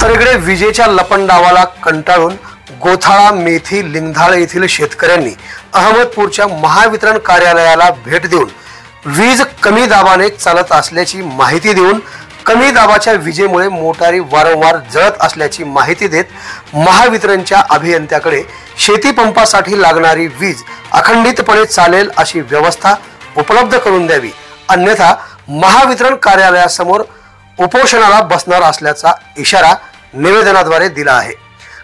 तर इकडे विजेच्या लपंडावाला कंटाळून गोथाळा, मेथी, लिंगधाळ येथील शेतकऱ्यांनी अहमदपूरच्या महावितरण कार्यालयाला भेट देऊन वीज कमी दाबाने चालत असल्याची माहिती देऊन कमी दाबाच्या विजेमुळे मोटारी वारंवार जळत असल्याची माहिती देत महावितरणच्या अभियंत्याकडे शेती पंपासाठी लागणारी वीज अखंडितपणे चालेल अशी व्यवस्था उपलब्ध करून द्यावी, अन्यथा महावितरण कार्यालयासमोर उपोषणाला बसणार असल्याचा इशारा निवेदनाद्वारे दिला आहे।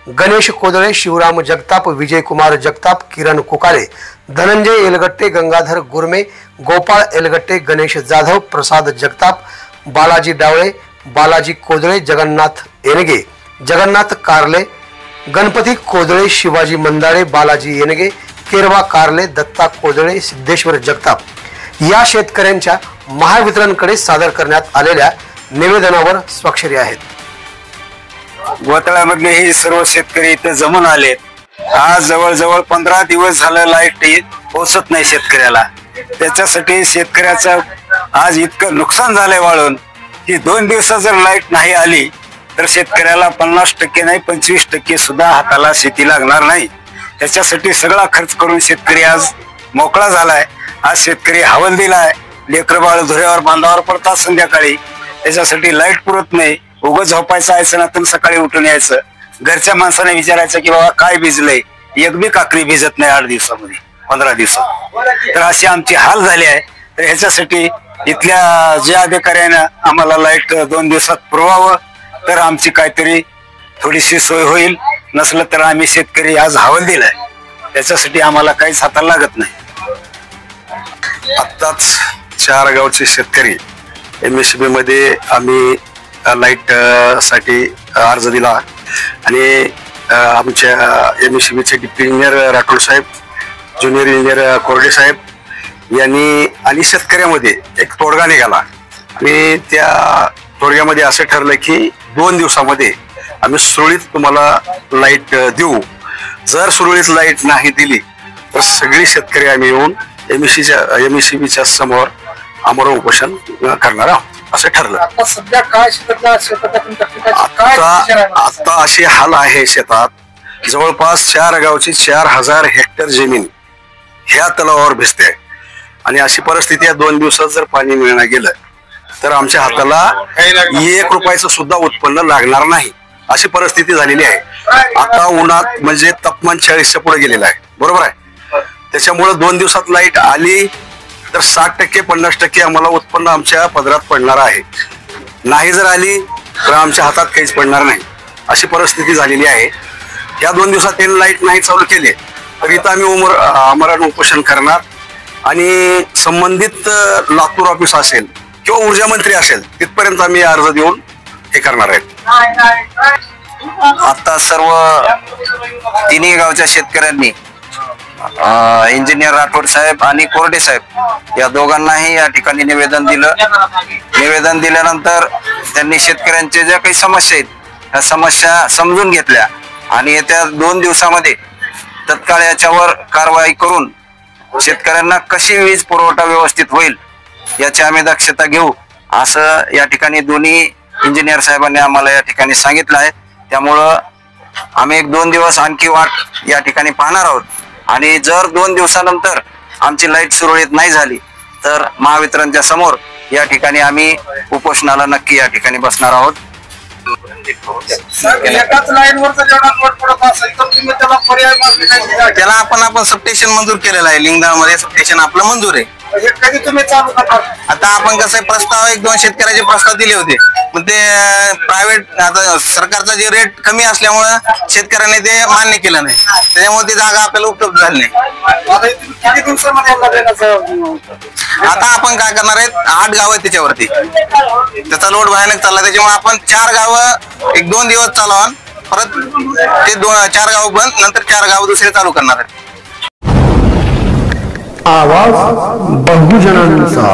गणेश कोदळे, शिवराम जगताप, विजयकुमार जगताप, किरण कुकारे, धनंजय एलगट्टे, गंगाधर गुरमे, गोपाळ एलगट्टे, गणेश जाधव, प्रसाद जगताप, बालाजी डावळे, बालाजी कोदळे, जगन्नाथ येनगे, जगन्नाथ कारले, गणपती कोदळे, शिवाजी मंदाळे, बालाजी येनगे, केरवा कारले, दत्ता कोदळे, सिद्धेश्वर जगताप या शेतकऱ्यांच्या महावितरणकडे सादर करण्यात आलेल्या निवेदनावर स्वाक्षरी आहेत। गोथळ्यामधले हे सर्व शेतकरी इथे जमून आलेत। आज जवळजवळ 15 दिवस झालं लाईट पोहोचत नाही शेतकऱ्याला। त्याच्यासाठी शेतकऱ्याचं आज इतकं नुकसान झालंय वाळून की 2 दिवसात जर लाईट नाही आली तर शेतकऱ्याला 50% नाही 25% सुद्धा हाताला शेती लागणार नाही। त्याच्यासाठी सगळा खर्च करून शेतकरी आज मोकळा झालाय। आज शेतकरी हवालदिला आहे। लेकर बाळ धुऱ्यावर बांधावर पडतात संध्याकाळी, त्याच्यासाठी लाईट पुरत नाही। उगाच झोपायचं यायचं ना तर सकाळी उठून यायचं। घरच्या माणसाने विचारायचं की बाबा काय भिजलंय, एक बी काकरी भिजत नाही 8 दिवसामध्ये 15 दिवसात। तर अशी आमची हाल झाली आहे। तर ह्याच्यासाठी इथल्या ज्या अधिकाऱ्यानं आम्हाला लाईट 2 दिवसात पुरवावं तर आमची काहीतरी थोडीशी सोय होईल, नसलं तर आम्ही शेतकरी आज हवाल दिलाय, त्याच्यासाठी आम्हाला काहीच हाताला लागत नाही। आत्ताच 4 गावचे शेतकरी MSCB मध्ये आम्ही लाईट साठी अर्ज दिला आणि आमच्या MSCBचे डिप्टी इंजिनियर राठोड साहेब, ज्युनियर इंजिनियर कोरडे साहेब यांनी आणि शेतकऱ्यामध्ये एक तोडगा निघाला आणि त्या तोडग्यामध्ये असं ठरलं की 2 दिवसामध्ये आम्ही सुरळीत तुम्हाला लाईट देऊ। जर सुरळीत लाईट नाही दिली तर सगळी शेतकरी आम्ही येऊन MSCBच्या समोर आमरण उपोषण करणार आहोत असं ठरलं। आता अशी हाल आहे शेतात, जवळपास 4 गावची 4000 हेक्टर जमीन ह्या तलावावर भिजते आणि अशी परिस्थिती आहे 2 दिवसात जर पाणी मिळणं गेलं तर आमच्या हाताला 1 रुपयाचं सुद्धा उत्पन्न लागणार नाही अशी परिस्थिती झालेली आहे। आता उन्हात म्हणजे तापमान 40च्या पुढे गेलेलं आहे, बरोबर आहे। त्याच्यामुळे 2 दिवसात लाईट आली तर 60% 50% आम्हाला उत्पन्न आमच्या पदरात पडणार आहे। नाही जर आली तर आमच्या हातात काहीच पडणार नाही अशी परिस्थिती झालेली आहे। या 2 दिवसात त्यांनी लाईट नाही चालू केले तर इथं आम्ही आमरण उपोषण करणार आणि संबंधित लातूर ऑफिस असेल किंवा ऊर्जा मंत्री असेल तिथपर्यंत आम्ही अर्ज देऊन हे करणार आहेत। आता सर्व तिन्ही गावच्या शेतकऱ्यांनी इंजिनियर राठोड साहेब आणि कोरडे साहेब या दोघांनाही या ठिकाणी निवेदन दिलं। निवेदन दिल्यानंतर त्यांनी शेतकऱ्यांच्या ज्या काही समस्या आहेत त्या समस्या समजून घेतल्या आणि येत्या 2 दिवसामध्ये तत्काळ याच्यावर कारवाई करून शेतकऱ्यांना कशी वीज पुरवठा व्यवस्थित होईल याची आम्ही दक्षता घेऊ असं या ठिकाणी दोन्ही इंजिनियर साहेबांनी आम्हाला या ठिकाणी सांगितलं आहे। त्यामुळं आम्ही 1-2 दिवस आणखी वाट या ठिकाणी पाहणार आहोत आणि जर 2 दिवसानंतर आमची लाईट सुरळीत नाही झाली तर महावितरणच्या समोर या ठिकाणी आम्ही उपोषणाला नक्की या ठिकाणी बसणार आहोत। त्याला आपण सबस्टेशन मंजूर केलेला आहे। लिंगधाळ मध्ये सबस्टेशन आपलं मंजूर आहे। आता आपण कसं प्रस्ताव 1-2 शेतकऱ्याचे प्रस्ताव दिले होते, पण ते प्रायव्हेट आता सरकारचा जे रेट कमी असल्यामुळे शेतकऱ्यांनी ते मान्य केलं नाही, त्याच्यामुळे ती जागा आपल्याला उपलब्ध झाली नाही। आता आपण काय करणार आहेत, 8 गाव आहेत त्याच्यावरती, त्याचा लोड भयानक चालला, त्याच्यामुळे आपण 4 गावं 1-2 दिवस चालवा, परत ते 4 गाव बंद, नंतर 4 गाव दुसरे चालू करणार आहेत। आवाज बहुजनांचा।